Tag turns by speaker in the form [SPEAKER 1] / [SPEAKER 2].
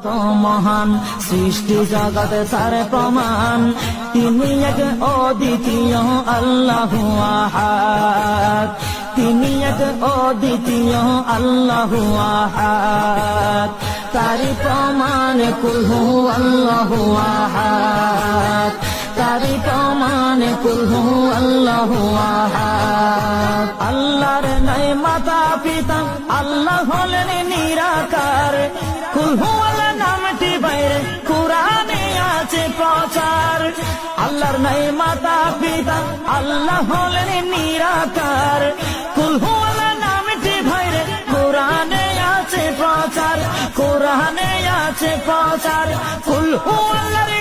[SPEAKER 1] তো মহান সৃষ্টি জগতে তার প্রমাণ, তিনি এক অদ্বিতীয় আল্লাহু আহাদ, তিনি এক অদ্বিতীয় আল্লাহু আহাদ। তারি প্রমাণ কুল হু আল্লাহু আহাদ, তারি প্রমাণ কুল হু আল্লাহু আহাদ। আল্লাহর নাই মাতা পিতা, আল্লাহ হলেন নিরাকার, কুল হু আল্লাহ নামটি বাইরে কুরআনে আছে প্রচার। আল্লাহর নাই মাতা পিতা, আল্লাহ হলেন নিরাকার, কুল হু আল্লাহ নামটি বাইরে কুরআনে আছে প্রচার, কুরআনে আছে প্রচার। কুল হু আল্লাহর